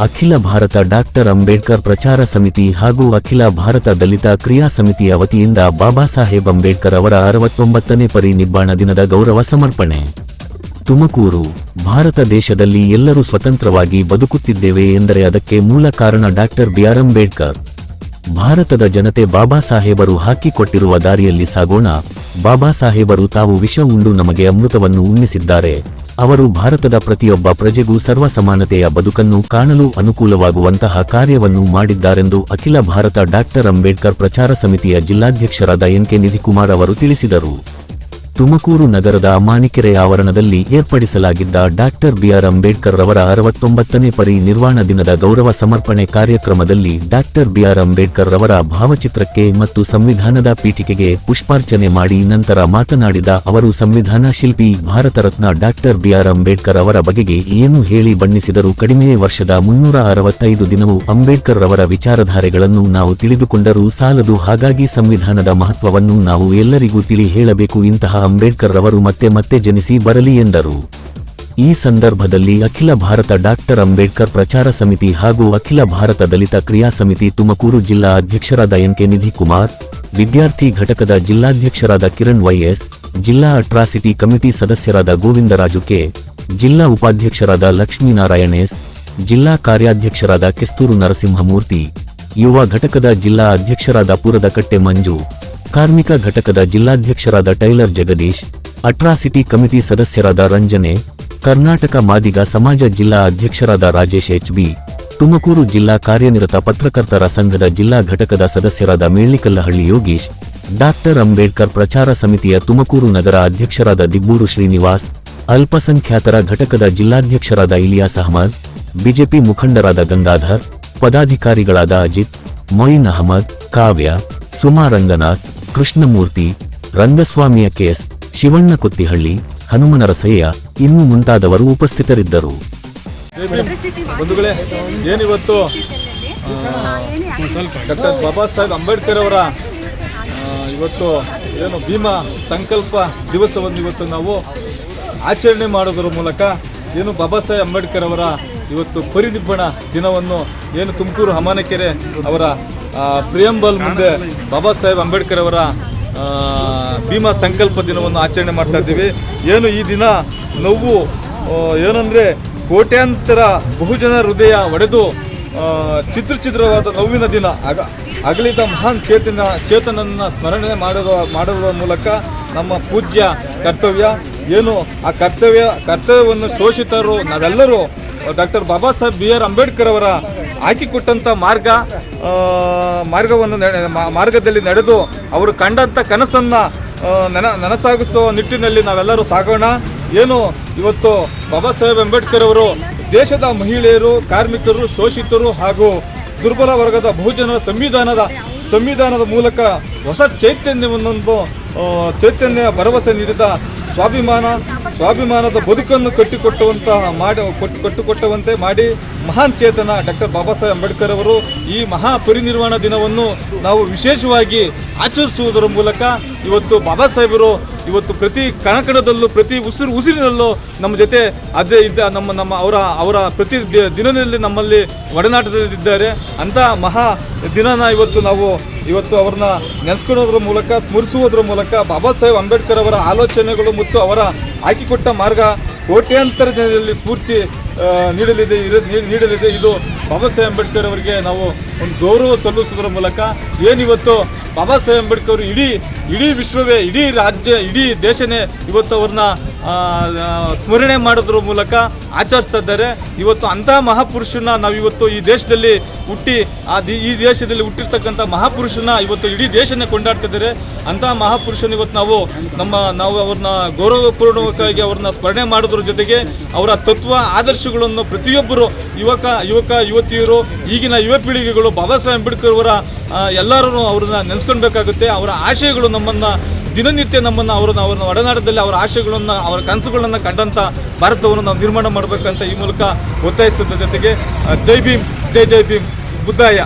ಅಖಿಲ ಭಾರತ ಡಾಕ್ಟರ್ ಅಂಬೇಡ್ಕರ್ ಪ್ರಚಾರ ಸಮಿತಿ ಹಾಗೂ ಅಖಿಲ ಭಾರತ ದಲಿತ ಕ್ರಿಯಾ ಸಮಿತಿಯ ವತಿಯಿಂದ ಬಾಬಾ ಸಾಹೇಬ್ ಅಂಬೇಡ್ಕರ್ ಅವರ 69ನೇ ಪರಿನಿಬ್ಬಾಣ ದಿನದ ಗೌರವ ಸಮರ್ಪಣೆ. ತುಮಕೂರು. ಭಾರತ ದೇಶದಲ್ಲಿ ಎಲ್ಲರೂ ಸ್ವತಂತ್ರವಾಗಿ ಬದುಕುತ್ತಿದ್ದೇವೆ ಎಂದರೆ ಅದಕ್ಕೆ ಮೂಲ ಕಾರಣ ಡಾಕ್ಟರ್ ಬಿ.ಆರ್. ಅಂಬೇಡ್ಕರ್. ಭಾರತದ ಜನತೆ ಬಾಬಾ ಸಾಹೇಬರು ಹಾಕಿಕೊಟ್ಟಿರುವ ದಾರಿಯಲ್ಲಿ ಸಾಗೋಣ. ಬಾಬಾ ಸಾಹೇಬರು ತಾವು ವಿಷ ಉಂಡು ನಮಗೆ ಅಮೃತವನ್ನು ಉಣ್ಣಿಸಿದ್ದಾರೆ. ಅವರು ಭಾರತದ ಪ್ರತಿಯೊಬ್ಬ ಪ್ರಜೆಗೂ ಸರ್ವ ಸಮಾನತೆಯ ಬದುಕನ್ನು ಕಾಣಲು ಅನುಕೂಲವಾಗುವಂತಹ ಕಾರ್ಯವನ್ನು ಮಾಡಿದ್ದಾರೆಂದು ಅಖಿಲ ಭಾರತ ಡಾಕ್ಟರ್ ಅಂಬೇಡ್ಕರ್ ಪ್ರಚಾರ ಸಮಿತಿಯ ಜಿಲ್ಲಾಧ್ಯಕ್ಷರಾದ ಎನ್.ಕೆ. ನಿಧಿಕುಮಾರ್ ಅವರು ತಿಳಿಸಿದರು. ತುಮಕೂರು ನಗರದ ಅಮಾನಿಕೆರೆ ಆವರಣದಲ್ಲಿ ಏರ್ಪಡಿಸಲಾಗಿದ್ದ ಡಾಕ್ಟರ್ ಬಿ.ಆರ್. ಅಂಬೇಡ್ಕರ್ ರವರ 69ನೇ ಪರಿನಿರ್ವಾಣ ದಿನದ ಗೌರವ ಸಮರ್ಪಣೆ ಕಾರ್ಯಕ್ರಮದಲ್ಲಿ ಡಾಕ್ಟರ್ ಬಿ.ಆರ್. ಅಂಬೇಡ್ಕರ್ ರವರ ಭಾವಚಿತ್ರಕ್ಕೆ ಮತ್ತು ಸಂವಿಧಾನದ ಪೀಠಿಕೆಗೆ ಪುಷ್ಪಾರ್ಚನೆ ಮಾಡಿ ನಂತರ ಮಾತನಾಡಿದ ಅವರು, ಸಂವಿಧಾನ ಶಿಲ್ಪಿ ಭಾರತ ರತ್ನ ಡಾಕ್ಟರ್ ಬಿ.ಆರ್. ಅಂಬೇಡ್ಕರ್ ಅವರ ಬಗೆಗೆ ಏನು ಹೇಳಿ ಬಣ್ಣಿಸಿದರೂ ಕಡಿಮೆ. ವರ್ಷದ 365 ದಿನವೂ ಅಂಬೇಡ್ಕರ್ ರವರ ವಿಚಾರಧಾರೆಗಳನ್ನು ನಾವು ತಿಳಿದುಕೊಂಡರೂ ಸಾಲದು. ಹಾಗಾಗಿ ಸಂವಿಧಾನದ ಮಹತ್ವವನ್ನು ನಾವು ಎಲ್ಲರಿಗೂ ತಿಳಿ ಹೇಳಬೇಕು. ಇಂತಹ ಅಂಬೇಡ್ಕರ್ ರವರು ಮತ್ತೆ ಮತ್ತೆ ಜನಿಸಿ ಬರಲಿ ಎಂದರು. ಈ ಸಂದರ್ಭದಲ್ಲಿ ಅಖಿಲ ಭಾರತ ಡಾಕ್ಟರ್ ಅಂಬೇಡ್ಕರ್ ಪ್ರಚಾರ ಸಮಿತಿ ಹಾಗೂ ಅಖಿಲ ಭಾರತ ದಲಿತ ಕ್ರಿಯಾ ಸಮಿತಿ ತುಮಕೂರು ಜಿಲ್ಲಾ ಅಧ್ಯಕ್ಷರಾದ ಎನ್.ಕೆ. ನಿಧಿಕುಮಾರ್, ವಿದ್ಯಾರ್ಥಿ ಘಟಕದ ಜಿಲ್ಲಾಧ್ಯಕ್ಷರಾದ ಕಿರಣ್ ವೈ.ಎಸ್, ಜಿಲ್ಲಾ ಅಟ್ರಾಸಿಟಿ ಕಮಿಟಿ ಸದಸ್ಯರಾದ ಗೋವಿಂದರಾಜು ಕೆ, ಜಿಲ್ಲಾ ಉಪಾಧ್ಯಕ್ಷರಾದ ಲಕ್ಷ್ಮೀನಾರಾಯಣ್ ಎಸ್, ಜಿಲ್ಲಾ ಕಾರ್ಯಾಧ್ಯಕ್ಷರಾದ ಕೆಸ್ತೂರು ನರಸಿಂಹಮೂರ್ತಿ, ಯುವ ಘಟಕದ ಜಿಲ್ಲಾ ಅಧ್ಯಕ್ಷರಾದ ಪುರದಕಟ್ಟೆ ಮಂಜು, ಕಾರ್ಮಿಕ ಘಟಕದ ಜಿಲ್ಲಾಧ್ಯಕ್ಷರಾದ ಟೈಲರ್ ಜಗದೀಶ್, ಅಟ್ರಾಸಿಟಿ ಕಮಿಟಿ ಸದಸ್ಯರಾದ ರಂಜನೆ, ಕರ್ನಾಟಕ ಮಾದಿಗ ಸಮಾಜ ಜಿಲ್ಲಾ ಅಧ್ಯಕ್ಷರಾದ ರಾಜೇಶ್ ಎಚ್.ಬಿ, ತುಮಕೂರು ಜಿಲ್ಲಾ ಕಾರ್ಯನಿರತ ಪತ್ರಕರ್ತರ ಸಂಘದ ಜಿಲ್ಲಾ ಘಟಕದ ಸದಸ್ಯರಾದ ಮೇಳ್ಳಿಕಲ್ಲಹಳ್ಳಿ ಯೋಗೀಶ್, ಡಾಕ್ಟರ್ ಅಂಬೇಡ್ಕರ್ ಪ್ರಚಾರ ಸಮಿತಿಯ ತುಮಕೂರು ನಗರ ಅಧ್ಯಕ್ಷರಾದ ದಿಬ್ಬೂರು ಶ್ರೀನಿವಾಸ್, ಅಲ್ಪಸಂಖ್ಯಾತರ ಘಟಕದ ಜಿಲ್ಲಾಧ್ಯಕ್ಷರಾದ ಇಲಿಯಾಸ್ ಅಹಮದ್, ಬಿಜೆಪಿ ಮುಖಂಡರಾದ ಗಂಗಾಧರ್, ಪದಾಧಿಕಾರಿಗಳಾದ ಅಜಿತ್, ಮೊಯಿನ್ ಅಹಮದ್, ಕಾವ್ಯ, ಸುಮಾ ರಂಗನಾಥ್, ಕೃಷ್ಣಮೂರ್ತಿ, ರಂಗಸ್ವಾಮಿಯ ಕೆಎಸ್, ಶಿವಣ್ಣ ಕೊತ್ತಿಹಳ್ಳಿ, ಹನುಮನರಸಯ್ಯ ಇನ್ನೂ ಮುಂತಾದವರು ಉಪಸ್ಥಿತರಿದ್ದರು. ಬಂಧುಗಳೇ, ಏನಿವತ್ತು ಡಾಕ್ಟರ್ ಬಾಬಾ ಸಾಹೇಬ್ ಅಂಬೇಡ್ಕರ್ ಅವರ ಇವತ್ತು ಏನು ಭೀಮಾ ಸಂಕಲ್ಪ ದಿವಸವನ್ನು ಇವತ್ತು ನಾವು ಆಚರಣೆ ಮಾಡೋದರ ಮೂಲಕ ಏನು ಬಾಬಾ ಸಾಹೇಬ್ ಅಂಬೇಡ್ಕರ್ ಅವರ ಇವತ್ತು ಪರಿನಿಬ್ಬಾಣ ದಿನವನ್ನು ಏನು ತುಮಕೂರು ಅಮಾನಿಕೆರೆ ಅವರ ಪ್ರಿಯಂಬಲ್ ಮುಂದೆ ಬಾಬಾ ಸಾಹೇಬ್ ಅಂಬೇಡ್ಕರ್ ಅವರ ಭೀಮಾ ಸಂಕಲ್ಪ ದಿನವನ್ನು ಆಚರಣೆ ಮಾಡ್ತಾ ಇದ್ದೀವಿ. ಏನು ಈ ದಿನ ನೋವು ಏನಂದರೆ ಕೋಟ್ಯಾಂತರ ಬಹುಜನ ಹೃದಯ ಒಡೆದು ಚಿತ್ರವಾದ ನೋವಿನ ದಿನ. ಅಗಲಿದ ಮಹಾನ್ ಚೇತನನ್ನು ಸ್ಮರಣೆ ಮಾಡೋದ್ರ ಮೂಲಕ ನಮ್ಮ ಪೂಜ್ಯ ಕರ್ತವ್ಯ ಏನು ಆ ಕರ್ತವ್ಯವನ್ನು ಶೋಷಿತರು ನಾವೆಲ್ಲರೂ ಡಾಕ್ಟರ್ ಬಾಬಾ ಸಾಹೇಬ್ ಬಿ.ಆರ್. ಅಂಬೇಡ್ಕರ್ ಅವರ ಹಾಕಿಕೊಟ್ಟಂಥ ಮಾರ್ಗದಲ್ಲಿ ನಡೆದು ಅವರು ಕಂಡಂಥ ಕನಸನ್ನು ನನಸಾಗಿಸುವ ನಿಟ್ಟಿನಲ್ಲಿ ನಾವೆಲ್ಲರೂ ಸಾಗೋಣ. ಏನು ಇವತ್ತು ಬಾಬಾ ಸಾಹೇಬ್ ಅಂಬೇಡ್ಕರ್ ಅವರು ದೇಶದ ಮಹಿಳೆಯರು, ಕಾರ್ಮಿಕರು, ಶೋಷಿತರು ಹಾಗೂ ದುರ್ಬಲ ವರ್ಗದ ಬಹುಜನರ ಸಂವಿಧಾನದ ಮೂಲಕ ಹೊಸ ಚೈತನ್ಯ ಭರವಸೆ ನೀಡಿದ ಸ್ವಾಭಿಮಾನದ ಬದುಕನ್ನು ಕಟ್ಟಿಕೊಟ್ಟುವಂತೆ ಮಾಡಿ ಮಹಾನ್ ಚೇತನ ಡಾಕ್ಟರ್ ಬಾಬಾ ಸಾಹೇಬ್ ಅಂಬೇಡ್ಕರ್ ಅವರು ಈ ಮಹಾ ಪರಿನಿರ್ವಾಣ ದಿನವನ್ನು ನಾವು ವಿಶೇಷವಾಗಿ ಆಚರಿಸುವುದರ ಮೂಲಕ ಇವತ್ತು ಬಾಬಾ ಸಾಹೇಬರು ಇವತ್ತು ಪ್ರತಿ ಕಣಕಣದಲ್ಲೂ ಪ್ರತಿ ಉಸಿರಿನಲ್ಲೂ ನಮ್ಮ ಜೊತೆ ಅದೇ ಇದ್ದ ನಮ್ಮ ಅವರ ಪ್ರತಿ ದಿನದಲ್ಲಿ ನಮ್ಮಲ್ಲಿ ಒಡನಾಟದಲ್ಲಿದ್ದಾರೆ. ಅಂಥ ಮಹಾ ದಿನನ ಇವತ್ತು ಅವ್ರನ್ನ ನೆನೆಸ್ಕೊಳ್ಳೋದ್ರ ಮೂಲಕ ಸ್ಮರಿಸುವುದರ ಮೂಲಕ ಬಾಬಾ ಸಾಹೇಬ್ ಅಂಬೇಡ್ಕರ್ ಅವರ ಆಲೋಚನೆಗಳು ಮತ್ತು ಅವರ ಹಾಕಿಕೊಟ್ಟ ಮಾರ್ಗ ಕೋಟ್ಯಾಂತರ ಜನರಲ್ಲಿ ಸ್ಫೂರ್ತಿ ನೀಡಲಿದೆ. ಇದು ಬಾಬಾ ಸಾಹೇಬ್ ಅಂಬೇಡ್ಕರ್ ಅವರಿಗೆ ನಾವು ಒಂದು ಗೌರವ ಸಲ್ಲಿಸುವುದರ ಮೂಲಕ ಏನಿವತ್ತು ಬಾಬಾ ಸಾಹೇಬ್ ಅಂಬೇಡ್ಕರ್ ಅವರು ಇಡೀ ವಿಶ್ವವೇ, ಇಡೀ ರಾಜ್ಯ, ಇಡೀ ದೇಶನೇ ಇವತ್ತು ಅವ್ರನ್ನ ಸ್ಮರಣೆ ಮಾಡೋದ್ರ ಮೂಲಕ ಆಚರಿಸ್ತಾ ಇದ್ದಾರೆ. ಇವತ್ತು ಅಂಥ ಮಹಾಪುರುಷನ ನಾವಿವತ್ತು ಈ ದೇಶದಲ್ಲಿ ಈ ದೇಶದಲ್ಲಿ ಹುಟ್ಟಿರ್ತಕ್ಕಂಥ ಮಹಾಪುರುಷನ ಇವತ್ತು ಇಡೀ ದೇಶನೇ ಕೊಂಡಾಡ್ತಿದ್ದಾರೆ. ಅಂಥ ಮಹಾಪುರುಷನ ಇವತ್ತು ನಾವು ಅವ್ರನ್ನ ಗೌರವಪೂರ್ಣವಾಗಿ ಅವ್ರನ್ನ ಸ್ಮರಣೆ ಮಾಡೋದ್ರ ಜೊತೆಗೆ ಅವರ ತತ್ವ ಆದರ್ಶಗಳನ್ನು ಪ್ರತಿಯೊಬ್ಬರು ಯುವತಿಯರು, ಈಗಿನ ಯುವ ಪೀಳಿಗೆಗಳು ಬಾಬಾ ಸಾಹೇಬ್ ಅಂಬೇಡ್ಕರ್ ಅವರ ಎಲ್ಲರೂ ಅವ್ರನ್ನ ನೆನೆಸ್ಕೊಳ್ಬೇಕಾಗುತ್ತೆ. ಅವರ ಆಶಯಗಳು ನಮ್ಮನ್ನು ದಿನನಿತ್ಯ ಅವ್ರನ್ನ ಒಡನಾಟದಲ್ಲಿ ಅವರ ಆಶಯಗಳನ್ನು, ಅವರ ಕನಸುಗಳನ್ನು ಕಂಡಂಥ ಭಾರತವನ್ನು ನಾವು ನಿರ್ಮಾಣ ಮಾಡಬೇಕಂತ ಈ ಮೂಲಕ ಒತ್ತಾಯಿಸುವುದರ ಜೊತೆಗೆ ಜೈ ಭೀಮ್, ಜೈ ಭೀಮ್, ಬುದ್ಧಾಯ.